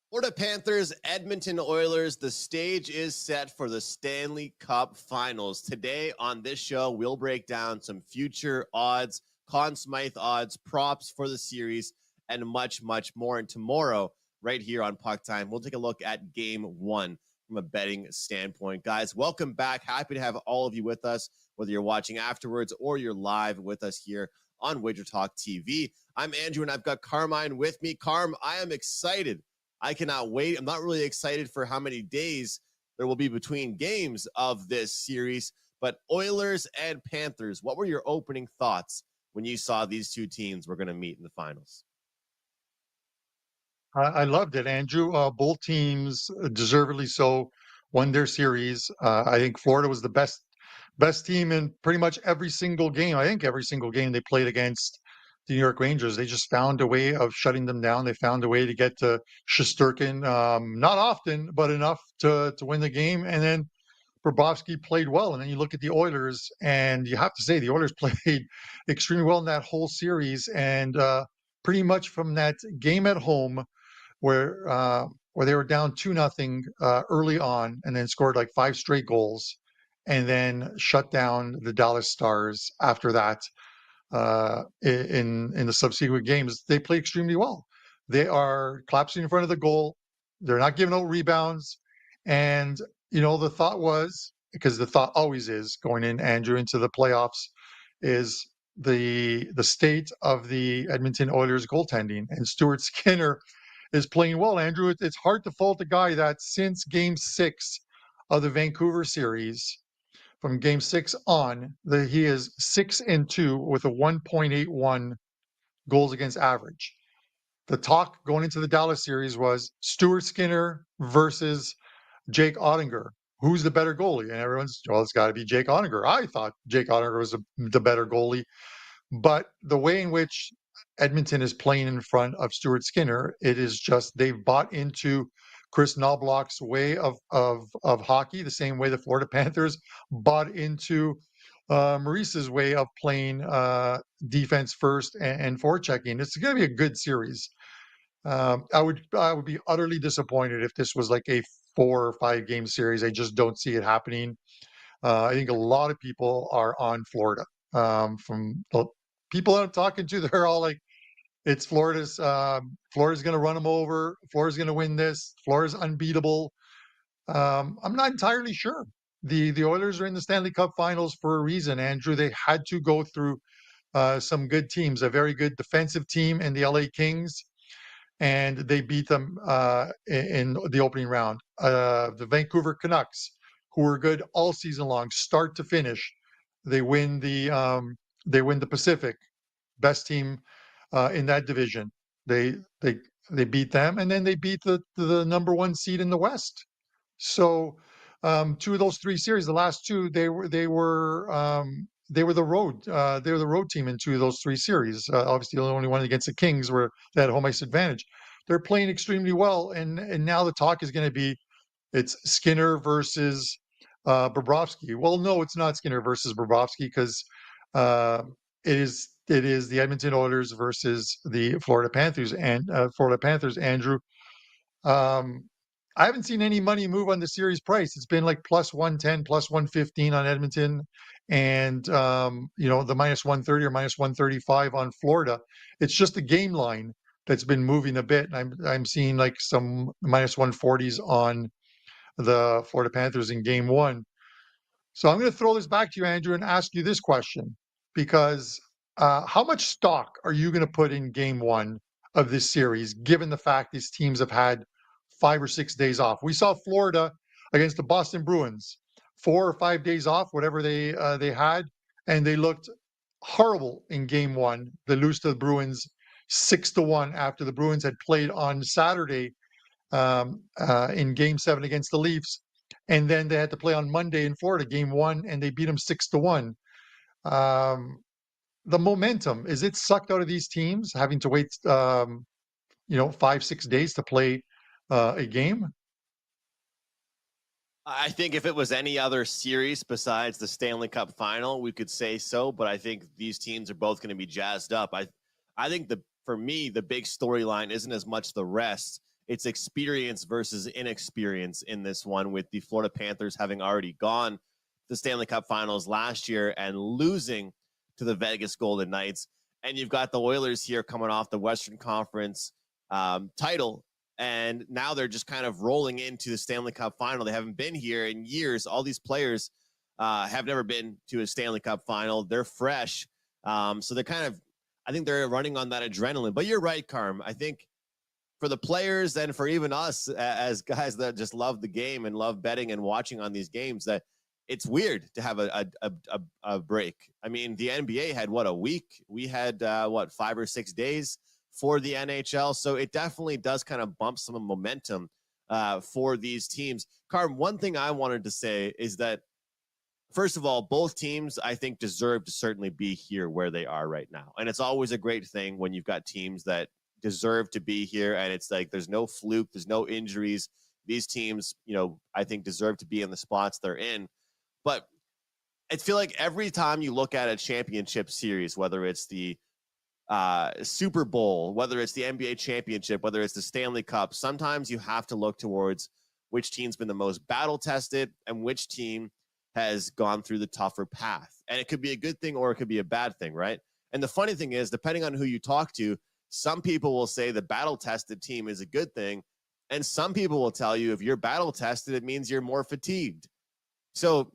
Florida Panthers, Edmonton Oilers. The stage is set for the Stanley Cup Finals. Today on this show, we'll break down some future odds, Conn Smythe odds, props for the series, and much, much more. And tomorrow, right here on PuckTime, we'll take a look at Game 1 from a betting standpoint. Guys, welcome back. Happy to have all of you with us, whether you're watching afterwards or you're live with us here on WagerTalk TV. I'm Andrew, and I've got Carmine with me. Carm, I am excited. I cannot wait. I'm not really excited for how many days there will be between games of this series, but Oilers and Panthers, what were your opening thoughts when you saw these two teams were going to meet in the finals? I loved it, Andrew. Both teams, deservedly so, won their series. I think Florida was the best team in pretty much every single game. I think every single game they played against the New York Rangers, they just found a way of shutting them down. They found a way to get to Shesterkin, not often, but enough to win the game. And then Bobrovsky played well. And then you look at the Oilers, and you have to say the Oilers played extremely well in that whole series. And pretty much from that game at home, where they were down 2-0 early on, and then scored like 5 straight goals, and then shut down the Dallas Stars after that. In the subsequent games, they play extremely well. They are collapsing in front of the goal. They're not giving out rebounds, and the thought was, because the thought always is going in, Andrew, into the playoffs, is the state of the Edmonton Oilers goaltending, and Stuart Skinner is playing well, Andrew. It's hard to fault a guy that since Game 6 of the Vancouver series, from Game 6 on, he is 6-2 with a 1.81 goals against average. The talk going into the Dallas series was Stuart Skinner versus Jake Ottinger. Who's the better goalie? And everyone's, well, it's got to be Jake Ottinger. I thought Jake Ottinger was the better goalie. But the way in which Edmonton is playing in front of Stuart Skinner, it is just they've bought into Chris Knobloch's way of hockey, the same way the Florida Panthers bought into Maurice's way of playing defense first and forechecking. It's going to be a good series. I would be utterly disappointed if this was like a 4 or 5 game series. I just don't see it happening. I think a lot of people are on Florida. From the people that I'm talking to, they're all like, it's Florida's going to run them over. Florida's going to win this. Florida's unbeatable. I'm not entirely sure. The Oilers are in the Stanley Cup Finals for a reason, Andrew. They had to go through some good teams, a very good defensive team in the LA Kings, and they beat them in the opening round. The Vancouver Canucks, who were good all season long, start to finish, they win the Pacific, best team in that division. They beat them, and then they beat the number 1 seed in the West. So 2 of those 3 series, the last 2, they were the road team in 2 of those 3 series. Obviously, the only one against the Kings where they had home ice advantage. They're playing extremely well, and now the talk is going to be it's Skinner versus Bobrovsky. Well, no, it's not Skinner versus Bobrovsky, because it is the Edmonton Oilers versus the Florida Panthers, and Andrew. I haven't seen any money move on the series price. It's been like plus 110, plus 115 on Edmonton, and the minus 130 or minus 135 on Florida. It's just the game line that's been moving a bit. I'm seeing like some minus 140s on the Florida Panthers in Game 1. So I'm going to throw this back to you, Andrew, and ask you this question, because how much stock are you going to put in Game 1 of this series, given the fact these teams have had 5 or 6 days off? We saw Florida against the Boston Bruins, 4 or 5 days off, whatever they had, and they looked horrible in Game 1. They lose to the Bruins 6-1 after the Bruins had played on Saturday in Game 7 against the Leafs, and then they had to play on Monday in Florida, Game 1, and they beat them 6-1. The momentum, is it sucked out of these teams having to wait 5-6 days to play a game? I think if it was any other series besides the Stanley Cup Final, we could say so, but I think these teams are both going to be jazzed up. I think for me, the big storyline isn't as much the rest. it's experience versus inexperience in this one, with the Florida Panthers having already gone to the Stanley Cup Finals last year and losing to the Vegas Golden Knights. And you've got the Oilers here coming off the Western Conference title, and now they're just kind of rolling into the Stanley Cup Final. They haven't been here in years. All these players have never been to a Stanley Cup Final. They're fresh. So they're kind of, I think they're running on that adrenaline. But you're right, Carm. I think for the players and for even us as guys that just love the game and love betting and watching on these games, that it's weird to have a break. I mean, the NBA had a week? We had 5 or 6 days for the NHL. So it definitely does kind of bump some momentum for these teams. Carm, one thing I wanted to say is that, first of all, both teams, I think, deserve to certainly be here where they are right now. And it's always a great thing when you've got teams that deserve to be here. And it's like, there's no fluke, there's no injuries. These teams, I think deserve to be in the spots they're in. But I feel like every time you look at a championship series, whether it's the Super Bowl, whether it's the NBA championship, whether it's the Stanley Cup, sometimes you have to look towards which team's been the most battle tested and which team has gone through the tougher path. And it could be a good thing or it could be a bad thing, right? And the funny thing is, depending on who you talk to, some people will say the battle tested team is a good thing. And some people will tell you if you're battle tested, it means you're more fatigued. So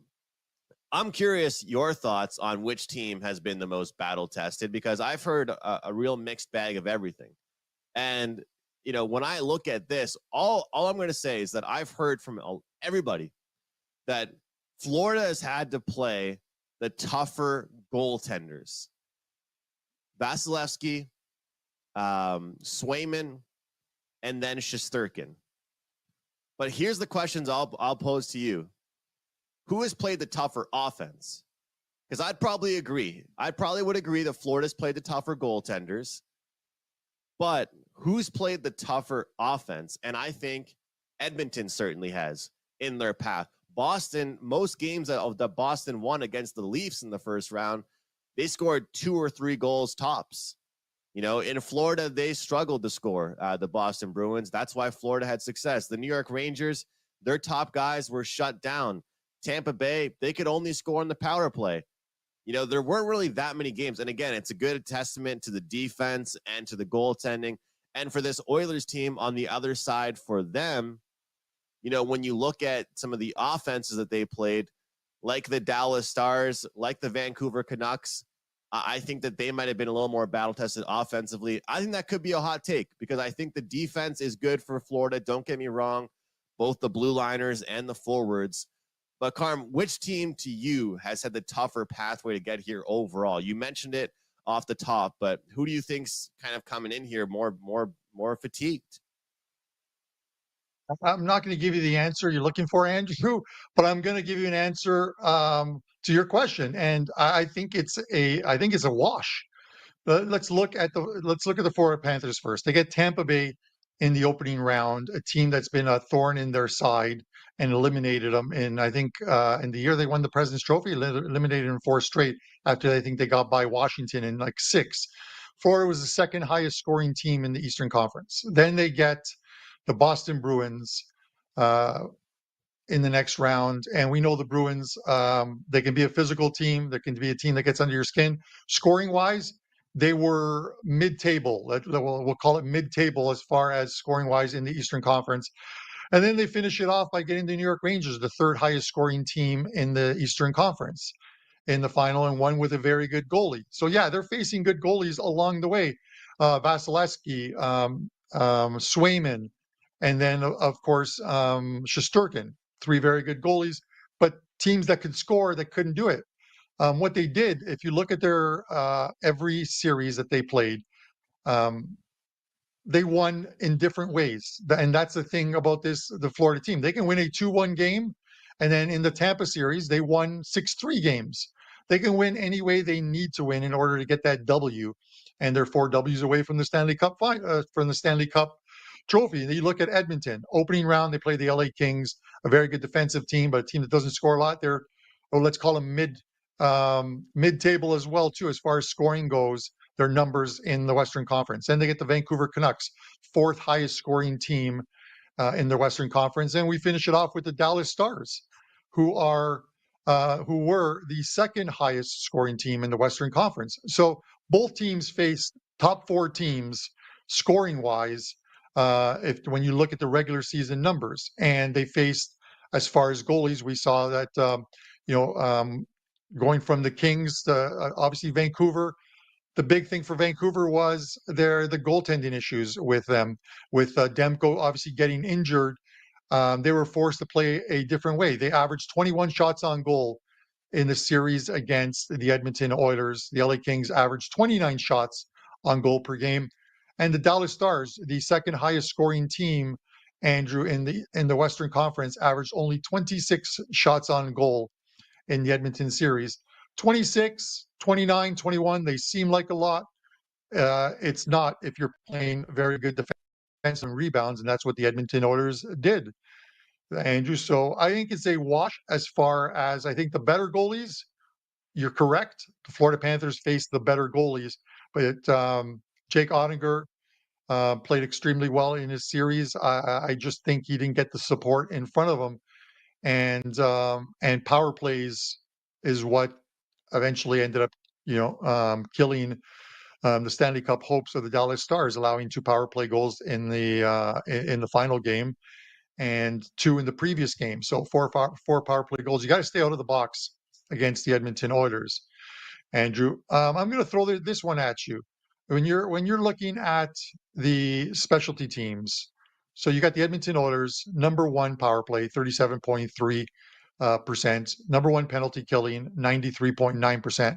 I'm curious your thoughts on which team has been the most battle tested, because I've heard a real mixed bag of everything. And, when I look at this, all I'm going to say is that I've heard from everybody that Florida has had to play the tougher goaltenders. Vasilevsky, Swayman, and then Shesterkin. But here's the questions I'll pose to you. Who has played the tougher offense? Because I'd probably agree. I probably would agree that Florida's played the tougher goaltenders. But who's played the tougher offense? And I think Edmonton certainly has in their path. Boston, most games that Boston won against the Leafs in the first round, they scored 2 or 3 goals tops. In Florida, they struggled to score, the Boston Bruins. That's why Florida had success. The New York Rangers, their top guys were shut down. Tampa Bay, they could only score on the power play. There weren't really that many games. And again, it's a good testament to the defense and to the goaltending. And for this Oilers team on the other side, for them, when you look at some of the offenses that they played, like the Dallas Stars, like the Vancouver Canucks, I think that they might have been a little more battle-tested offensively. I think that could be a hot take, because I think the defense is good for Florida. Don't get me wrong, both the blue liners and the forwards. But Carm, which team to you has had the tougher pathway to get here overall? You mentioned it off the top, but who do you think's kind of coming in here more fatigued? I'm not going to give you the answer you're looking for, Andrew, but I'm going to give you an answer to your question, and I think it's a wash. Let's look at the Florida Panthers first. They get Tampa Bay in the opening round, a team that's been a thorn in their side, and eliminated them. And I think in the year they won the President's Trophy, eliminated them 4 straight after I think they got by Washington in 6. Florida was the second highest scoring team in the Eastern Conference. Then they get the Boston Bruins in the next round. And we know the Bruins, they can be a physical team. They can be a team that gets under your skin. Scoring wise, they were mid-table. We'll call it mid-table as far as scoring wise in the Eastern Conference. And then they finish it off by getting the New York Rangers, the 3rd highest scoring team in the Eastern Conference, in the final, and one with a very good goalie. So yeah, they're facing good goalies along the way. Vasilevsky, Swayman, and then of course Shesterkin, 3 very good goalies, but teams that could score that couldn't do it. What they did, if you look at their every series that they played, they won in different ways. And that's the thing about the Florida team. They can win a 2-1 game, and then in the Tampa series, they won 6-3 games. They can win any way they need to win in order to get that W, and they're 4 W's away from the Stanley Cup Trophy. And you look at Edmonton, opening round, they play the LA Kings, a very good defensive team, but a team that doesn't score a lot. They're, let's call them mid-table as well too, as far as scoring goes. their numbers in the Western Conference. And they get the Vancouver Canucks, fourth highest scoring team in the Western Conference. And we finish it off with the Dallas Stars, who were the second highest scoring team in the Western Conference. So both teams faced top four teams scoring wise. When you look at the regular season numbers, and they faced, as far as goalies, we saw that going from the Kings to obviously Vancouver. The big thing for Vancouver was the goaltending issues with them, with Demko obviously getting injured. They were forced to play a different way. They averaged 21 shots on goal in the series against the Edmonton Oilers. The LA Kings averaged 29 shots on goal per game. And the Dallas Stars, the second highest scoring team, Andrew, in the Western Conference, averaged only 26 shots on goal in the Edmonton series. 26, 29, 21, they seem like a lot. It's not if you're playing very good defense and rebounds, and that's what the Edmonton Oilers did, Andrew. So I think it's a wash as far as I think the better goalies. You're correct. The Florida Panthers faced the better goalies, but Jake Ottinger played extremely well in his series. I just think he didn't get the support in front of him, and power plays is what eventually ended up, killing the Stanley Cup hopes of the Dallas Stars, allowing 2 power play goals in the final game and 2 in the previous game. So four power play goals. You got to stay out of the box against the Edmonton Oilers. Andrew, I'm going to throw this one at you. When you're looking at the specialty teams, so you got the Edmonton Oilers, number 1 power play, 37.3%, number 1 penalty killing, 93.9%.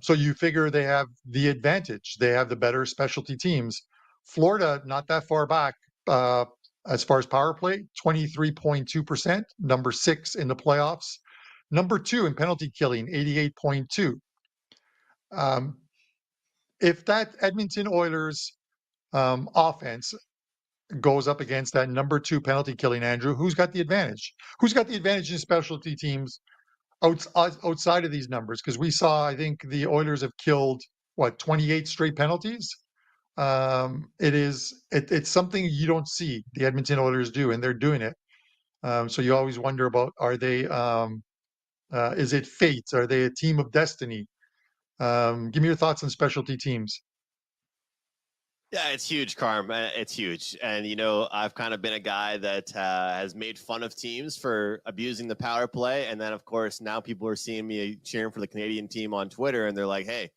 So you figure they have the advantage. They have the better specialty teams. Florida, not that far back, as far as power play, 23.2%, number 6 in the playoffs. Number 2 in penalty killing, 88.2. If that Edmonton Oilers offense goes up against that number 2 penalty killing, Andrew, who's got the advantage? Who's got the advantage in specialty teams outside of these numbers? Because we saw, I think the Oilers have killed 28 straight penalties. It's something you don't see the Edmonton Oilers do, and they're doing it. So you always wonder about, are they? Is it fate? Are they a team of destiny? Give me your thoughts on specialty teams. Yeah, it's huge, Carm. It's huge. And, I've kind of been a guy that has made fun of teams for abusing the power play. And then, of course, now people are seeing me cheering for the Canadian team on Twitter, and they're like, hey,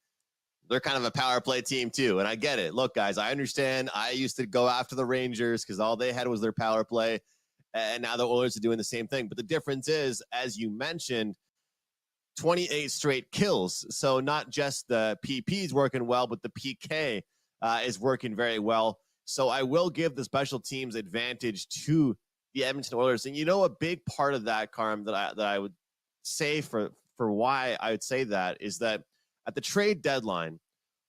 they're kind of a power play team too. And I get it. Look, guys, I understand. I used to go after the Rangers because all they had was their power play. And now the Oilers are doing the same thing. But the difference is, as you mentioned, 28 straight kills. So not just the PP is working well, but the PK is working very well. So I will give the special teams advantage to the Edmonton Oilers. And a big part of that, Carm, that I would say for why I would say that is that at the trade deadline,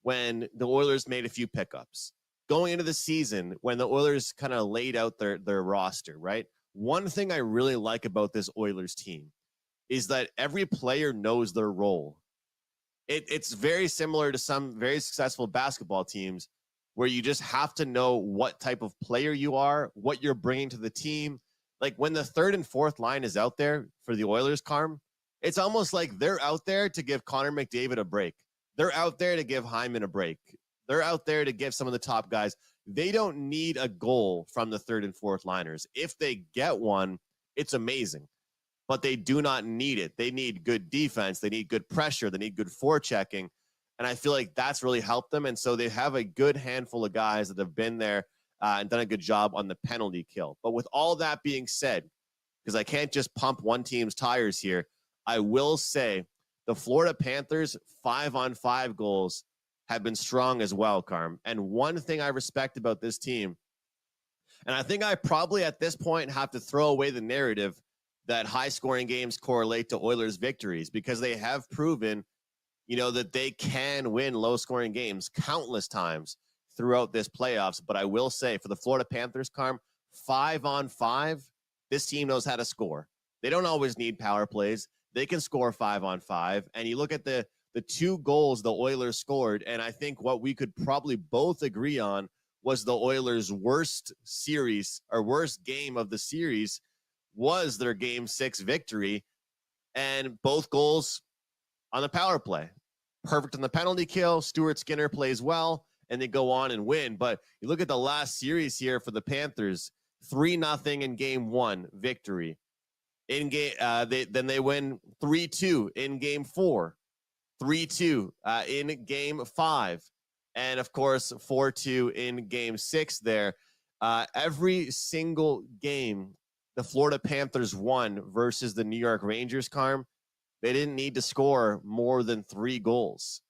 when the Oilers made a few pickups, going into the season, when the Oilers kind of laid out their roster, right? One thing I really like about this Oilers team is that every player knows their role. It's very similar to some very successful basketball teams where you just have to know what type of player you are, what you're bringing to the team. Like when the third and fourth line is out there for the Oilers, Carm, it's almost like they're out there to give Connor McDavid a break. They're out there to give Hyman a break. They're out there to give some of the top guys. They don't need a goal from the third and fourth liners. If they get one, it's amazing. But they do not need it. They need good defense. They need good pressure. They need good forechecking. And I feel like that's really helped them. And so they have a good handful of guys that have been there and done a good job on the penalty kill. But with all that being said, because I can't just pump one team's tires here, I will say the Florida Panthers 5-on-5 goals have been strong as well, Carm. And one thing I respect about this team, and I think I probably at this point have to throw away the narrative that high-scoring games correlate to Oilers' victories, because they have proven, that they can win low-scoring games countless times throughout this playoffs. But I will say, for the Florida Panthers, Carm, 5-on-5, this team knows how to score. They don't always need power plays. They can score 5-on-5. And you look at the the 2 goals the Oilers scored, and I think what we could probably both agree on was the Oilers' worst series or worst game of the series was their Game 6 victory, and both goals on the power play. Perfect on the penalty kill. Stuart Skinner plays well, and they go on and win. But you look at the last series here for the Panthers, 3-0 in Game 1, victory. In game, then they win 3-2 in Game 4, 3-2 in Game 5, and of course 4-2 in Game 6 there. Every single game the Florida Panthers won versus the New York Rangers, Carm, they didn't need to score more than 3 goals,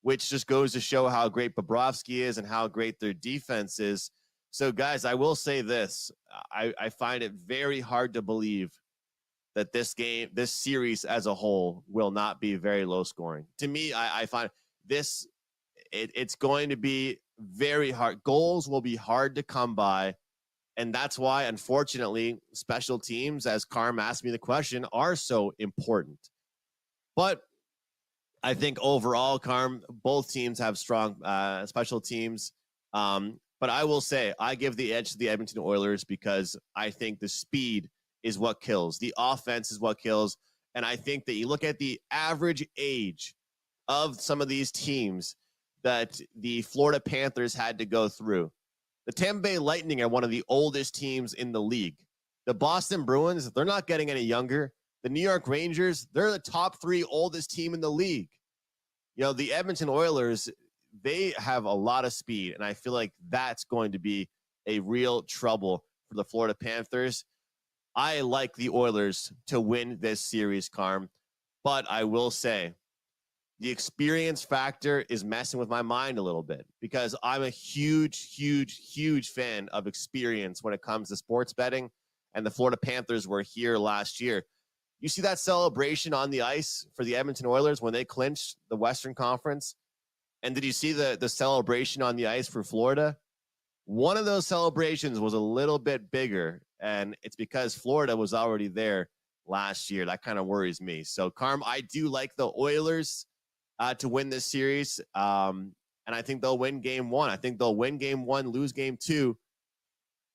which just goes to show how great Bobrovsky is and how great their defense is. So, guys, I will say this. I find it very hard to believe that this series as a whole will not be very low scoring. To me, I find this, it's going to be very hard. Goals will be hard to come by. And that's why, unfortunately, special teams, as Carm asked me the question, are so important. But I think overall, Carm, both teams have strong special teams. But I will say, I give the edge to the Edmonton Oilers because I think the speed is what kills. The offense is what kills. And I think that you look at the average age of some of these teams that the Florida Panthers had to go through. The Tampa Bay Lightning are one of the oldest teams in the league. The Boston Bruins, they're not getting any younger. The New York Rangers, they're the top 3 oldest team in the league. You know, the Edmonton Oilers, they have a lot of speed, and I feel like that's going to be a real trouble for the Florida Panthers. I like the Oilers to win this series, Carm, but I will say the experience factor is messing with my mind a little bit because I'm a huge fan of experience when it comes to sports betting, and the Florida Panthers were here last year. You see that celebration on the ice for the Edmonton Oilers when they clinched the Western Conference? And did you see the celebration on the ice for Florida? One of those celebrations was a little bit bigger, and it's because Florida was already there last year. That kind of worries me. So, Carm, I do like the Oilers to win this series, and I think they'll win Game 1. I think they'll win Game 1, lose Game 2,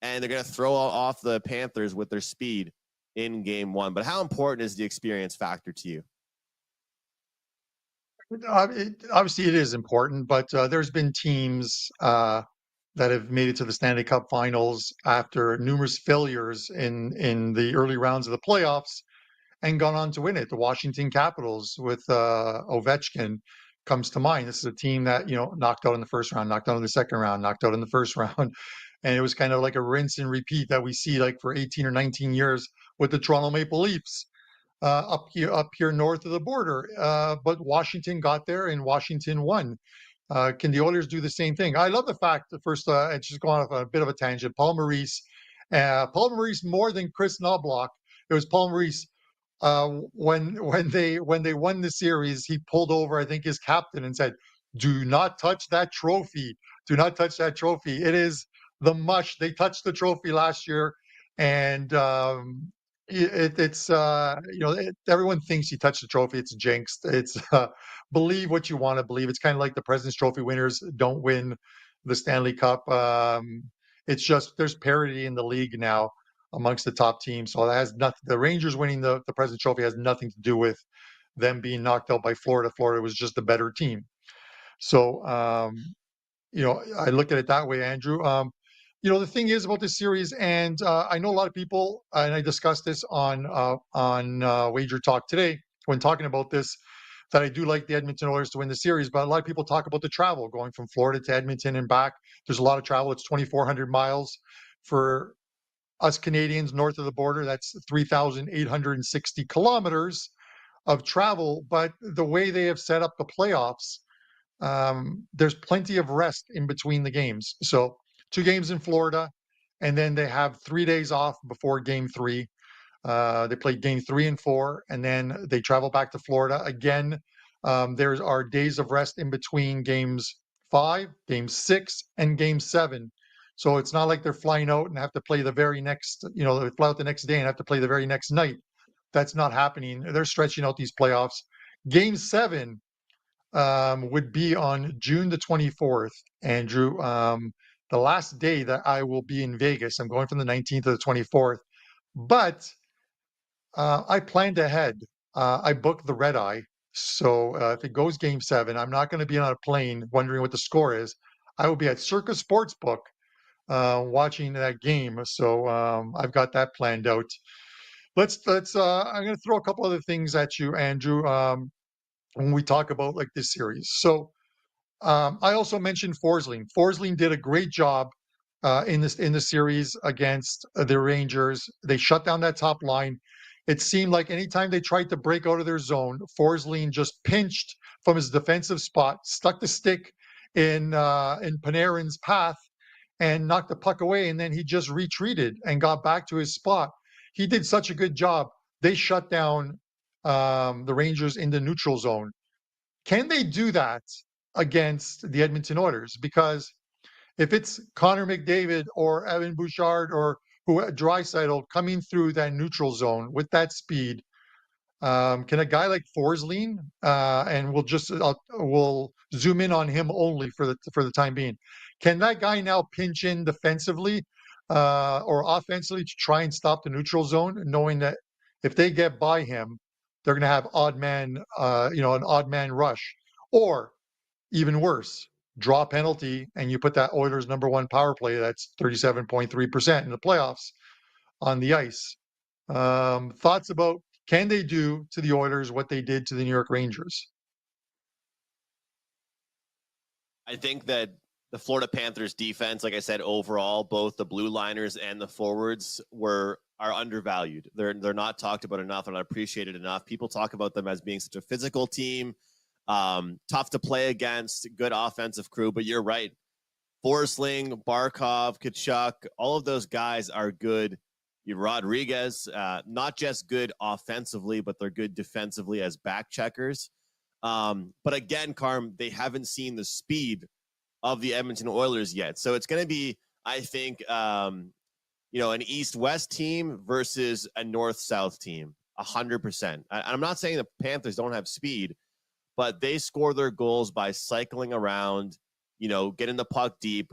and they're going to throw off the Panthers with their speed in Game 1. But how important is the experience factor to you? Obviously, it is important, but there's been teams that have made it to the Stanley Cup Finals after numerous failures in the early rounds of the playoffs and gone on to win it. The Washington Capitals with Ovechkin comes to mind. This is a team that, knocked out in the first round, knocked out in the second round, knocked out in the first round. And it was kind of like a rinse and repeat that we see like for 18 or 19 years with the Toronto Maple Leafs up here north of the border. But Washington got there and Washington won. Can the Oilers do the same thing? I love the fact that first, it's just going off on a bit of a tangent. Paul Maurice more than Chris Knobloch. It was Paul Maurice. When they won the series, he pulled over, I think, his captain and said, "Do not touch that trophy. Do not touch that trophy. It is the mush." They touched the trophy last year, and everyone thinks he touched the trophy. It's jinxed. It's believe what you want to believe. It's kind of like the President's Trophy winners don't win the Stanley Cup. It's just there's parity in the league now amongst the top teams. So that has nothing. The Rangers winning the President's Trophy has nothing to do with them being knocked out by Florida. Florida was just a better team. So I look at it that way, Andrew. The thing is about this series, and I know a lot of people, and I discussed this on WagerTalk today when talking about this, that I do like the Edmonton Oilers to win the series, but a lot of people talk about the travel going from Florida to Edmonton and back. There's a lot of travel. It's 2,400 miles for us Canadians north of the border. That's 3,860 kilometers of travel. But the way they have set up the playoffs, there's plenty of rest in between the games. So 2 games in Florida, and then they have 3 days off before Game 3. They play Game 3 and 4, and then they travel back to Florida again. There are days of rest in between Games 5, Game 6, and Game 7. So it's not like they're flying out and have to play the very next, they fly out the next day and have to play the very next night. That's not happening. They're stretching out these playoffs. Game 7 would be on June the 24th, Andrew. The last day that I will be in Vegas. I'm going from the 19th to the 24th, but I planned ahead. I booked the red eye. So if it goes game 7, I'm not going to be on a plane wondering what the score is. I will be at Circus Sportsbook watching that game. So I've got that planned out. Let's I'm going to throw a couple other things at you, Andrew, when we talk about like this series. So I also mentioned Forsling. Forsling did a great job in the series against the Rangers. They shut down that top line. It seemed like anytime they tried to break out of their zone, Forsling just pinched from his defensive spot, stuck the stick in Panarin's path, and knocked the puck away. And then he just retreated and got back to his spot. He did such a good job. They shut down the Rangers in the neutral zone. Can they do that against the Edmonton Oilers? Because if it's Connor McDavid or Evan Bouchard or Draisaitl coming through that neutral zone with that speed, can a guy like Forsling, and we'll zoom in on him only for the time being, can that guy now pinch in defensively or offensively to try and stop the neutral zone, knowing that if they get by him, they're going to have an odd man rush, or even worse, draw penalty, and you put that Oilers number 1 power play that's 37.3% in the playoffs on the ice. Thoughts about, can they do to the Oilers what they did to the New York Rangers? I think that the Florida Panthers defense, like I said, overall, both the blue liners and the forwards are undervalued. They're not talked about enough and not appreciated enough. People talk about them as being such a physical team, tough to play against, good offensive crew. But you're right. Forsling, Barkov, Tkachuk, all of those guys are good. Rodriguez, not just good offensively, but they're good defensively as back checkers. But again, Carm, they haven't seen the speed of the Edmonton Oilers yet. So it's going to be, I think, an East-West team versus a North-South team, 100%. I'm not saying the Panthers don't have speed, but they score their goals by cycling around, getting the puck deep,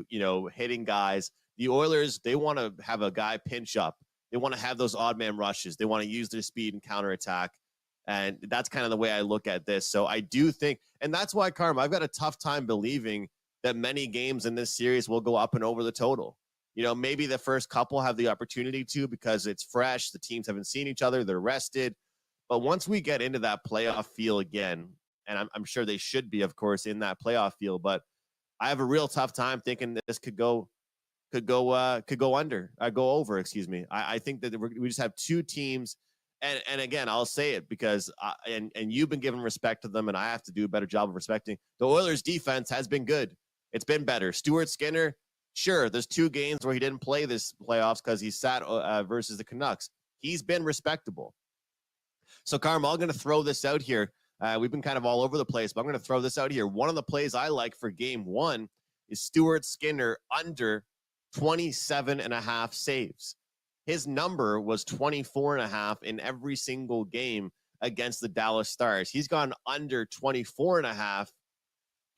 hitting guys. The Oilers, they want to have a guy pinch up. They want to have those odd man rushes. They want to use their speed and counterattack. And that's kind of the way I look at this. So I do think, and that's why, Carm, I've got a tough time believing that many games in this series will go up and over the total. Maybe the first couple have the opportunity to because it's fresh. The teams haven't seen each other. They're rested. But once we get into that playoff feel again, and I'm sure they should be, of course, in that playoff feel, but I have a real tough time thinking that this could go over. Excuse me. I think that we just have two teams. And again, I'll say it because and you've been giving respect to them, and I have to do a better job of respecting. The Oilers' defense has been good. It's been better. Stuart Skinner, sure, there's 2 games where he didn't play this playoffs because he sat versus the Canucks. He's been respectable. So, Carm, I'm going to throw this out here. We've been kind of all over the place, but I'm going to throw this out here. One of the plays I like for game 1 is Stuart Skinner under 27.5 saves. His number was 24.5 in every single game against the Dallas Stars. He's gone under 24.5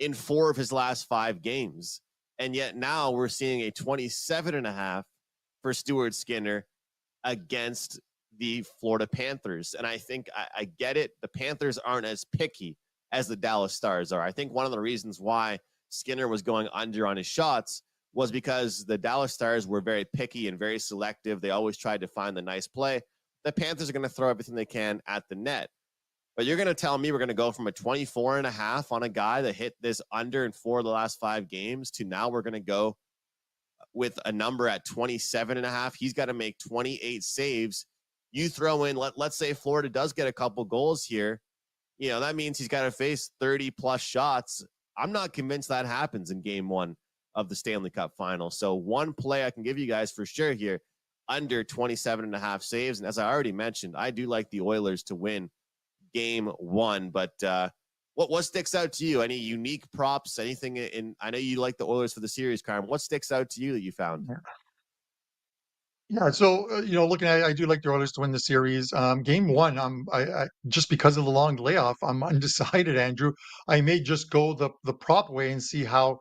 in 4 of his last 5 games. And yet now we're seeing a 27.5 for Stuart Skinner against the Florida Panthers. And I think I get it. The Panthers aren't as picky as the Dallas Stars are. I think one of the reasons why Skinner was going under on his shots was because the Dallas Stars were very picky and very selective. They always tried to find the nice play. The Panthers are going to throw everything they can at the net. But you're going to tell me we're going to go from a 24.5 on a guy that hit this under in 4 of the last 5 games to now we're going to go with a number at 27.5. He's got to make 28 saves. You throw in, let's say Florida does get a couple goals here. That means he's got to face 30 plus shots. I'm not convinced that happens in game 1 of the Stanley Cup Finals. So one play I can give you guys for sure here, under 27.5 saves. And as I already mentioned, I do like the Oilers to win game 1. But what sticks out to you? Any unique props? Anything in? I know you like the Oilers for the series, Carm. What sticks out to you that you found? Yeah, so looking at it, I do like the Oilers to win the series. Game one, I just because of the long layoff, I'm undecided, Andrew. I may just go the prop way and see how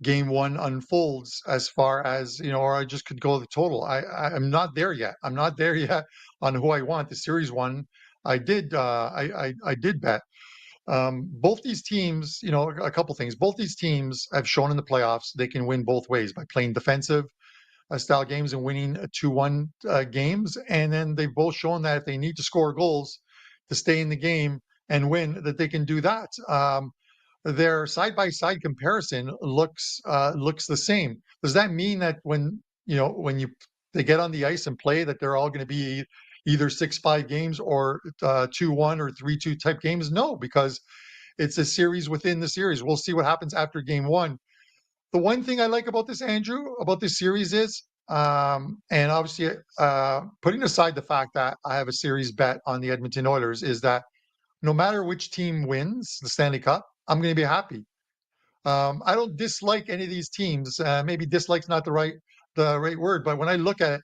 game one unfolds as far as, or I just could go the total. I'm not there yet. I'm not there yet on who I want. The series one, I did bet. Both these teams, a couple things. Both these teams have shown in the playoffs they can win both ways by playing defensive style games and winning 2-1 games. And then they've both shown that if they need to score goals to stay in the game and win, that they can do that. Their side by side comparison looks the same. Does that mean that when they get on the ice and play that they're all going to be either 6-5 games or 2-1 or 3-2 type games? No, because it's a series within the series. We'll see what happens after game one. The one thing I like about this, Andrew, about this series is, and obviously, putting aside the fact that I have a series bet on the Edmonton Oilers, is that no matter which team wins the Stanley Cup, I'm going to be happy. I don't dislike any of these teams. Maybe dislike's not the right word, but when I look at it,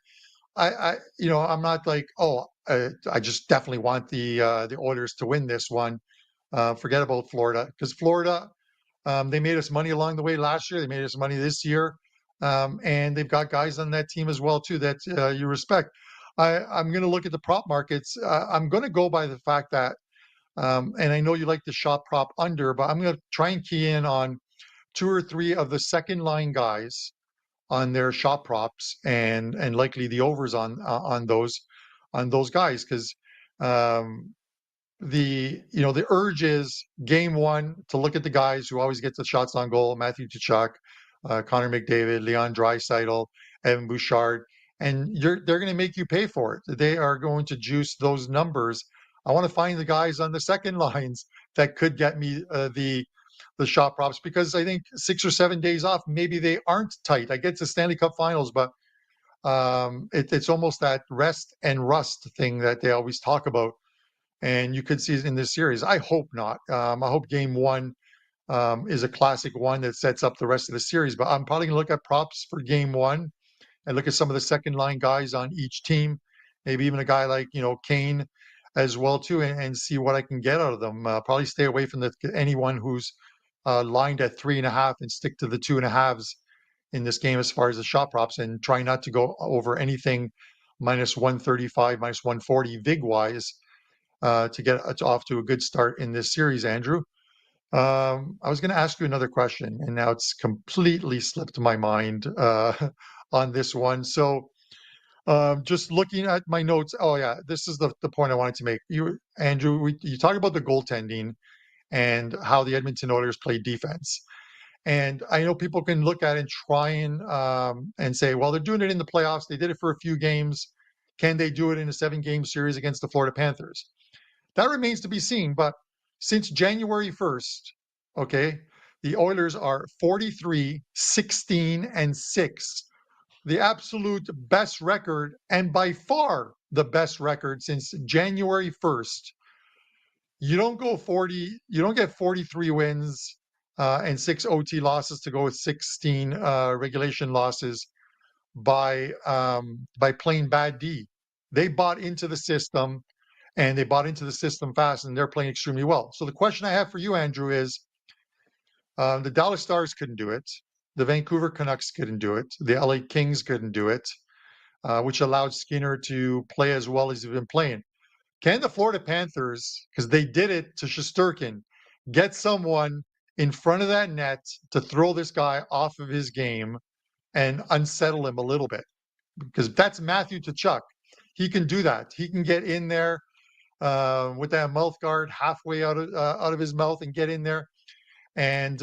I'm not like, oh, I just definitely want the Oilers to win this one. Forget about Florida, because Florida, they made us money along the way last year. They made us money this year, and they've got guys on that team as well too that you respect. I'm going to look at the prop markets. I'm going to go by the fact that, and I know you like the shot prop under, but I'm going to try and key in on 2 or 3 of the second line guys on their shot props, and likely the overs on those guys, because the urge is game one to look at the guys who always get the shots on goal: Matthew Tkachuk, Connor McDavid, Leon Draisaitl, Evan Bouchard, and they're going to make you pay for it. They are going to juice those numbers. I want to find the guys on the second lines that could get me the shot props, because I think 6 or 7 days off, maybe they aren't tight. I get to Stanley Cup Finals, but it's almost that rest and rust thing that they always talk about. And you could see it in this series. I hope not. I hope game one is a classic one that sets up the rest of the series. But I'm probably going to look at props for game one and look at some of the second line guys on each team, maybe even a guy like, Kane as well too, and see what I can get out of them. Probably stay away from anyone who's lined at 3.5 and stick to the 2.5s in this game as far as the shot props, and try not to go over anything minus 135, minus 140 vig wise, to get off to a good start in this series, Andrew. I was going to ask you another question, and now it's completely slipped my mind on this one. So, just looking at my notes. Oh yeah, this is the point I wanted to make. Andrew, you talk about the goaltending and how the Edmonton Oilers play defense. And I know people can look at it and try and say, well, they're doing it in the playoffs. They did it for a few games. Can they do it in a 7-game series against the Florida Panthers? That remains to be seen. But since January 1st, okay, the Oilers are 43, 16, and 6. The absolute best record, and by far the best record since January 1st. You don't get 43 wins and 6 OT losses to go with 16 regulation losses by playing bad D. They bought into the system, and they bought into the system fast, and they're playing extremely well. So the question I have for you, Andrew, is the Dallas Stars couldn't do it. The Vancouver Canucks couldn't do it. The LA Kings couldn't do it, which allowed Skinner to play as well as he's been playing. Can the Florida Panthers, because they did it to Shesterkin, get someone in front of that net to throw this guy off of his game and unsettle him a little bit? Because that's Matthew Tkachuk. He can do that. He can get in there with that mouth guard halfway out of his mouth and get in there and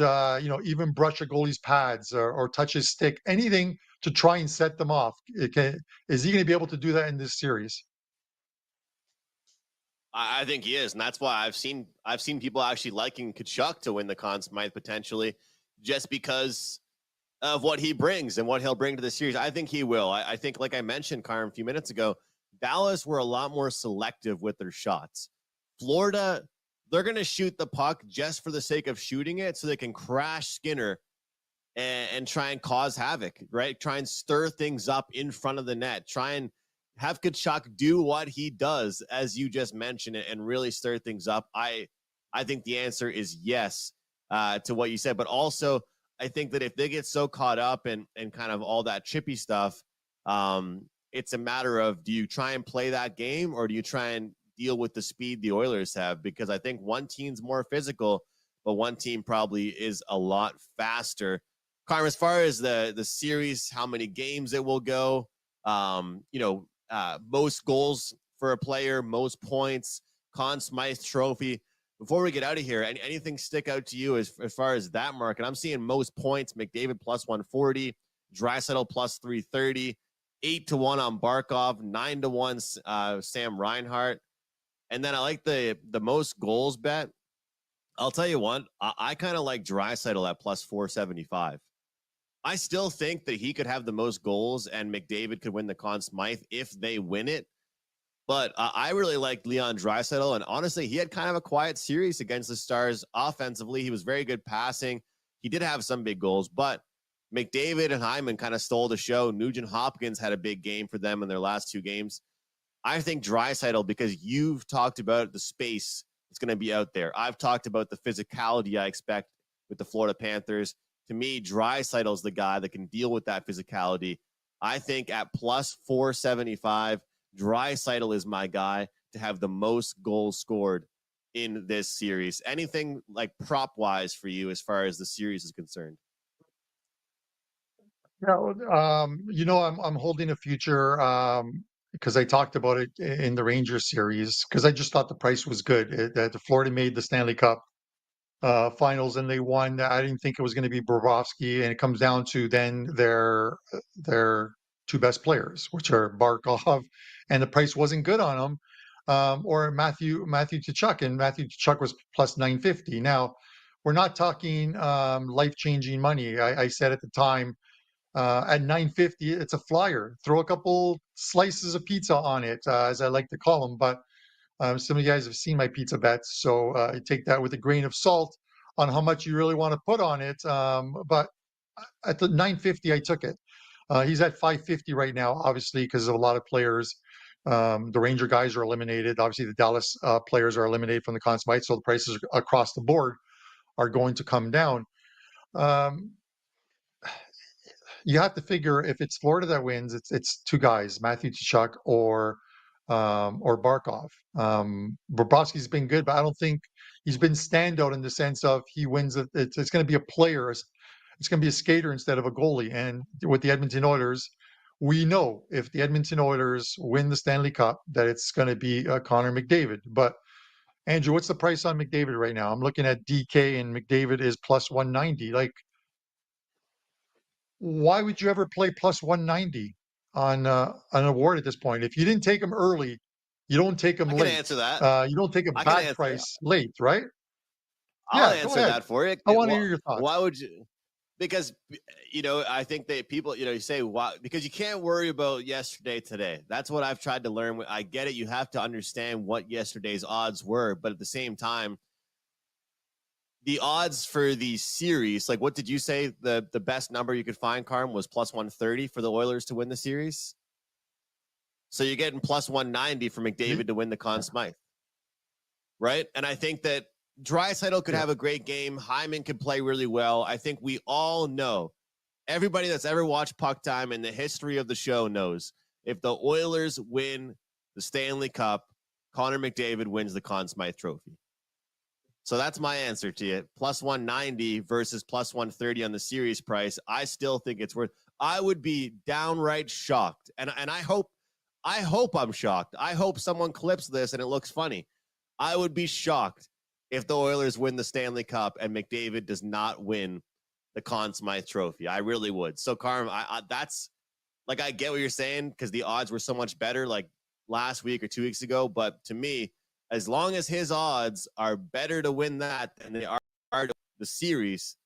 even brush a goalie's pads or touch his stick, anything to try and set them off. Is he going to be able to do that in this series? I think he is, and that's why I've seen people actually liking Tkachuk to win the Conn Smythe potentially, just because of what he brings and what he'll bring to the series. I think he will. I think, like I mentioned, Carm, a few minutes ago, Dallas were a lot more selective with their shots. Florida, they're going to shoot the puck just for the sake of shooting it so they can crash Skinner and try and cause havoc, right? Try and stir things up in front of the net. Try and have Tkachuk do what he does, as you just mentioned, and really stir things up. I think the answer is yes to what you said, but also I think that if they get so caught up and kind of all that chippy stuff, it's a matter of, do you try and play that game, or do you try and deal with the speed the Oilers have? Because I think one team's more physical, but one team probably is a lot faster. Carm, as far as the series, how many games it will go, most goals for a player, most points, Conn Smythe Trophy. Before we get out of here, anything stick out to you as far as that market? I'm seeing most points, McDavid plus 140, Draisaitl plus 330, 8-1 on Barkov, 9-1 Sam Reinhart. And then I like the most goals bet. I'll tell you what, I kind of like Draisaitl at plus 475. I still think that he could have the most goals and McDavid could win the Conn Smythe if they win it. But I really like Leon Draisaitl, and honestly, he had kind of a quiet series against the Stars offensively. He was very good passing. He did have some big goals, but McDavid and Hyman kind of stole the show. Nugent Hopkins had a big game for them in their last two games. I think Draisaitl, because you've talked about the space that's going to be out there. I've talked about the physicality I expect with the Florida Panthers. To me, Draisaitl is the guy that can deal with that physicality. I think at plus 475, Draisaitl is my guy to have the most goals scored in this series. Anything like prop wise for you as far as the series is concerned? Yeah, I'm holding a future because I talked about it in the Rangers series because I just thought the price was good. That Florida made the Stanley Cup Finals and they won. I didn't think it was going to be Bobrovsky, and it comes down to then their two best players, which are Barkov, and the price wasn't good on them, or Matthew Tkachuk, and Matthew Tkachuk was plus 950. Now, we're not talking life-changing money. I said at the time, at 950, it's a flyer. Throw a couple slices of pizza on it, as I like to call them. But some of you guys have seen my pizza bets, so I take that with a grain of salt on how much you really want to put on it. But at the 950, I took it. He's at 550 right now, obviously, because of a lot of players. The Ranger guys are eliminated. Obviously, the Dallas players are eliminated from the Conn Smythe, so the prices across the board are going to come down. You have to figure if it's Florida that wins, it's two guys, Matthew Tkachuk or Barkov. Bobrovsky's been good, but I don't think he's been standout in the sense of he wins. It's going to be a player. It's going to be a skater instead of a goalie. And with the Edmonton Oilers, we know if the Edmonton Oilers win the Stanley Cup, that it's going to be Connor McDavid. But Andrew, what's the price on McDavid right now? I'm looking at DK and McDavid is plus 190. Like, why would you ever play plus 190 on an award at this point? If you didn't take them early, you don't take them I can late. answer that. You don't take a I can bad answer that. price late, right? I'll Yeah, go answer ahead. that for you. I want to hear your thoughts. Why would you? Because I think that people, you say why, because you can't worry about yesterday today. That's what I've tried to learn. I get it. You have to understand what yesterday's odds were, but at the same time, the odds for the series, like what did you say the best number you could find, Carm, was plus 130 for the Oilers to win the series? So you're getting plus 190 for McDavid to win the Conn Smythe, right? And I think that Draisaitl could have a great game. Hyman could play really well. I think we all know, everybody that's ever watched Puck Time in the history of the show knows, if the Oilers win the Stanley Cup, Connor McDavid wins the Conn Smythe Trophy. So that's my answer to you. Plus 190 versus plus 130 on the series price. I still think it's worth. I would be downright shocked. And I hope I'm shocked. I hope someone clips this and it looks funny. I would be shocked if the Oilers win the Stanley Cup and McDavid does not win the Conn Smythe Trophy. I really would. So, Carm, that's like, I get what you're saying because the odds were so much better like last week or 2 weeks ago. But to me, as long as his odds are better to win that than they are to the series,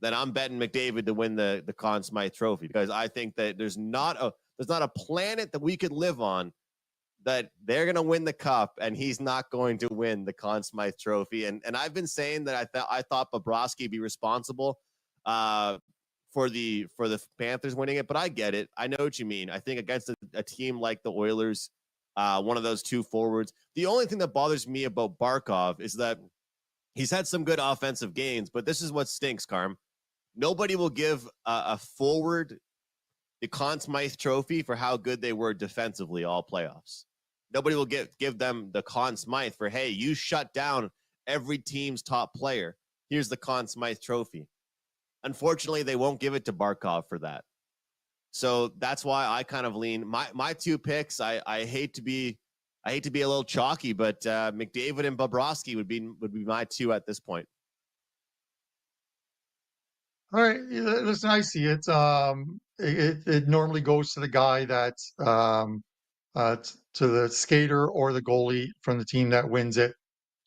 then I'm betting McDavid to win the Conn Smythe Trophy, because I think that there's not a planet that we could live on that they're going to win the cup and he's not going to win the Conn Smythe Trophy. And I've been saying that I thought Bobrovsky would be responsible. for the Panthers winning it, but I get it. I know what you mean. I think against a team like the Oilers, one of those two forwards. The only thing that bothers me about Barkov is that he's had some good offensive gains, but this is what stinks, Carm. Nobody will give a forward the Conn Smythe Trophy for how good they were defensively all playoffs. Nobody will give them the Conn Smythe for, hey, you shut down every team's top player. Here's the Conn Smythe Trophy. Unfortunately, they won't give it to Barkov for that. So that's why I kind of lean my two picks. I hate to be a little chalky, but McDavid and Bobrovsky would be my two at this point. All right, listen, I see it. It normally goes to the guy that's to the skater or the goalie from the team that wins it.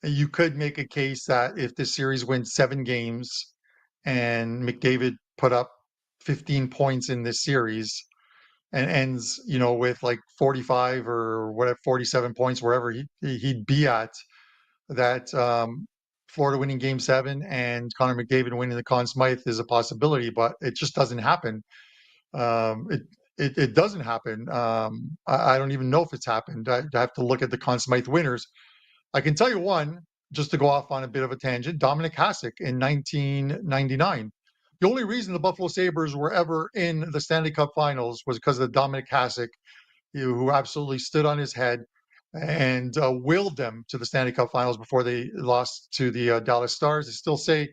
You could make a case that if this series wins 7 games and McDavid put up 15 points in this series and ends, with like 45 or whatever, 47 points, wherever he'd be at, that Florida winning Game 7 and Connor McDavid winning the Conn Smythe is a possibility, but it just doesn't happen. It doesn't happen. I don't even know if it's happened. I have to look at the Conn Smythe winners. I can tell you one, just to go off on a bit of a tangent, Dominic Hasek in 1999. The only reason the Buffalo Sabres were ever in the Stanley Cup Finals was because of Dominic Hasek, who absolutely stood on his head and willed them to the Stanley Cup Finals before they lost to the Dallas Stars. I still say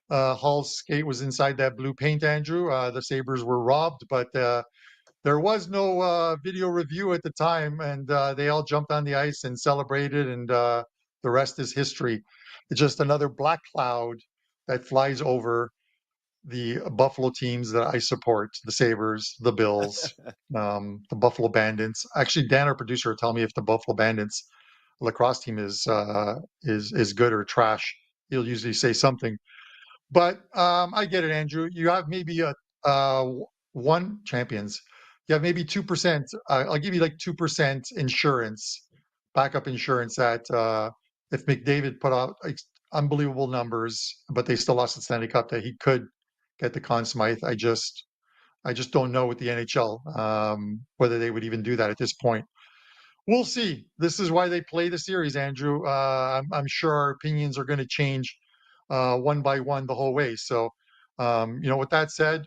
Hull's skate was inside that blue paint, Andrew. The Sabres were robbed, but there was no video review at the time, and they all jumped on the ice and celebrated, and the rest is history. It's just another black cloud that flies over the Buffalo teams that I support: the Sabres, the Bills, the Buffalo Bandits. Actually, Dan, our producer, will tell me if the Buffalo Bandits lacrosse team is good or trash. He'll usually say something. But I get it, Andrew. You have maybe one champions. You have maybe 2%. I'll give you like 2% insurance, backup insurance that if McDavid put out unbelievable numbers, but they still lost the Stanley Cup, that he could get the Conn Smythe. I just don't know with the NHL whether they would even do that at this point. We'll see. This is why they play the series, Andrew. I'm sure our opinions are going to change one by one the whole way. So, with that said,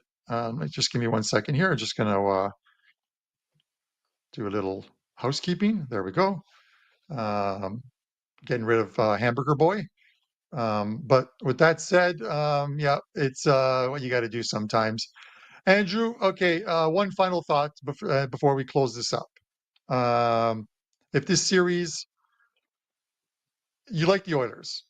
just give me 1 second here. I'm just going to do a little housekeeping. There we go. Getting rid of Hamburger Boy. But with that said, yeah, it's what you got to do sometimes. Andrew, okay, one final thought before we close this up. If this series, you like the Oilers,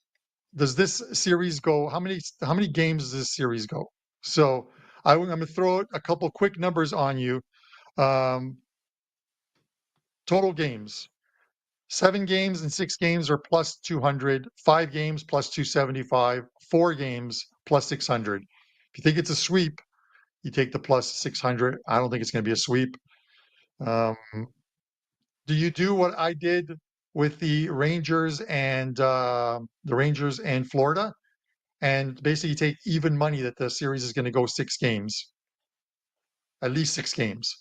does this series go? How many games does this series go? So I'm going to throw out a couple quick numbers on you. Total games: 7 games and 6 games are plus 200. 5 games plus 275. 4 games plus 600. If you think it's a sweep, you take the plus 600. I don't think it's going to be a sweep. Do you do what I did with the Rangers and Florida, and basically take even money that the series is going to go 6 games, at least 6 games?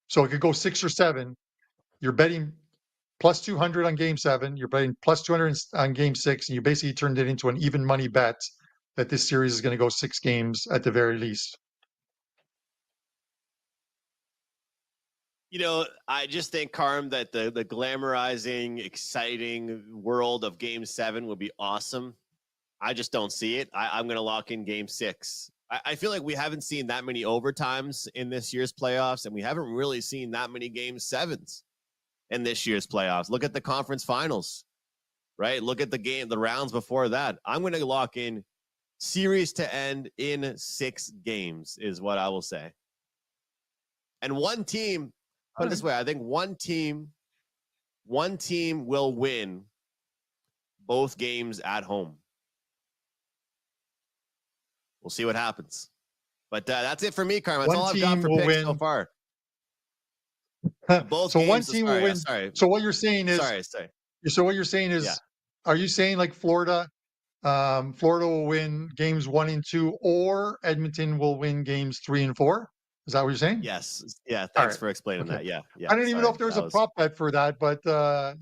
So it could go 6 or 7. You're betting plus 200 on Game 7. You're betting plus 200 on Game 6, and you basically turned it into an even money bet that this series is going to go 6 games at the very least. I just think, Carm, that the glamorizing, exciting world of Game 7 would be awesome. I just don't see it. I'm going to lock in Game 6. I feel like we haven't seen that many overtimes in this year's playoffs, and we haven't really seen that many Game 7s in this year's playoffs. Look at the conference finals, right? Look at the rounds before that. I'm going to lock in series to end in 6 games is what I will say. And one team, put it this way, I think one team will win both games at home. We'll see what happens. But that's it for me, Carmen. That's all I've got for picks so far. Both so games, one team will win. Sorry. So what you're saying is, sorry. So what you're saying is, are you saying like Florida Florida will win games 1 and 2, or Edmonton will win games 3 and 4. Is that what you're saying? Yes. Yeah. All Thanks right. for explaining Okay. that. Yeah. I Yeah. don't even know Sorry. if there's That a was. prop bet for that, but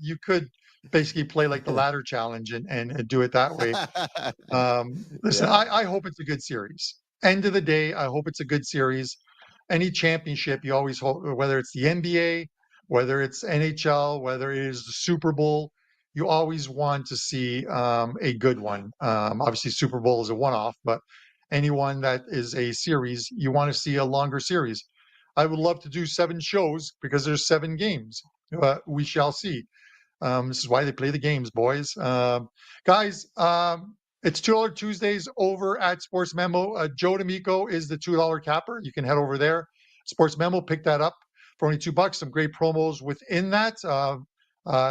you could basically play like the ladder challenge and do it that way. Listen, Yeah. I hope it's a good series. End of the day, I hope it's a good series. Any championship, you always hope, whether it's the NBA, whether it's NHL, whether it is the Super Bowl, you always want to see a good one. Obviously, Super Bowl is a one-off, but anyone that is a series, you want to see a longer series. I would love to do 7 shows because there's 7 games. We shall see. This is why they play the games, boys. Guys, it's $2 Tuesdays over at Sports Memo. Joe D'Amico is the $2 capper. You can head over there. Sports Memo, pick that up for only $2. Some great promos within that.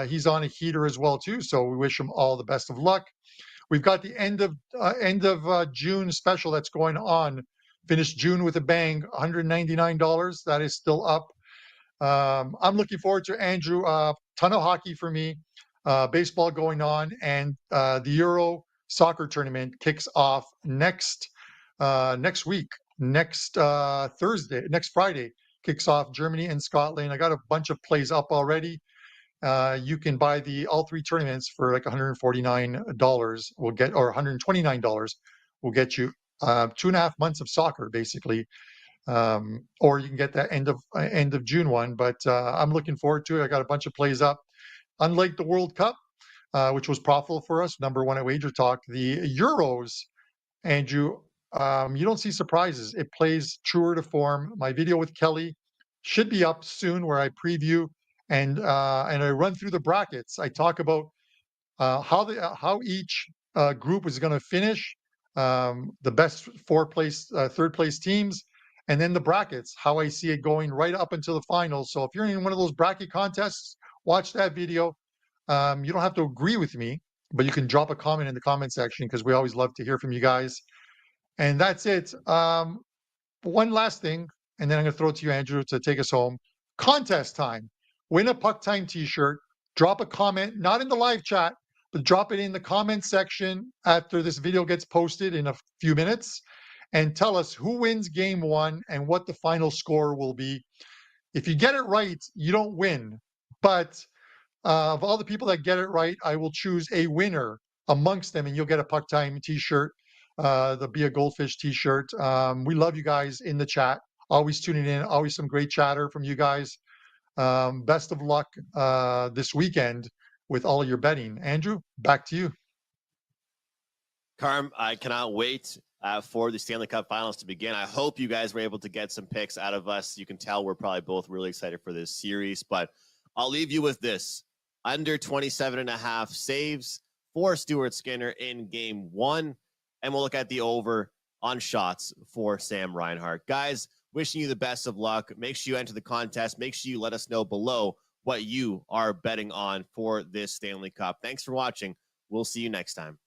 He's on a heater as well too, so we wish him all the best of luck. We've got the end of June special that's going on. Finished June with a bang, $199. That is still up. I'm looking forward to Andrew. Ton of hockey for me, baseball going on, and the Euro soccer tournament kicks off next week. Next Friday kicks off. Germany and Scotland. I got a bunch of plays up already. You can buy all 3 tournaments for like $149. Or $129. Will get you 2.5 months of soccer basically. Or you can get that end of June one. But I'm looking forward to it. I got a bunch of plays up. Unlike the World Cup, which was profitable for us, number 1 at WagerTalk, the Euros, Andrew, you don't see surprises. It plays truer to form. My video with Kelly should be up soon, where I preview and I run through the brackets. I talk about how each group is going to finish, the best third place teams, and then the brackets, how I see it going right up until the finals. So if you're in one of those bracket contests, watch that video. You don't have to agree with me, but you can drop a comment in the comment section because we always love to hear from you guys. And that's it. One last thing, and then I'm going to throw it to you, Andrew, to take us home. Contest time. Win a PuckTime t-shirt. Drop a comment, not in the live chat, but drop it in the comment section after this video gets posted in a few minutes, and tell us who wins game 1 and what the final score will be. If you get it right, you don't win. But of all the people that get it right, I will choose a winner amongst them, and you'll get a PuckTime t-shirt. There'll be a Goldfish t-shirt. We love you guys in the chat. Always tuning in. Always some great chatter from you guys. Best of luck this weekend with all of your betting. Andrew, back to you. Carm, I cannot wait for the Stanley Cup Finals to begin. I hope you guys were able to get some picks out of us. You can tell we're probably both really excited for this series, but I'll leave you with this. Under 27.5 saves for Stuart Skinner in game 1, and we'll look at the over on shots for Sam Reinhart. Guys, wishing you the best of luck. Make sure you enter the contest. Make sure you let us know below what you are betting on for this Stanley Cup. Thanks for watching. We'll see you next time.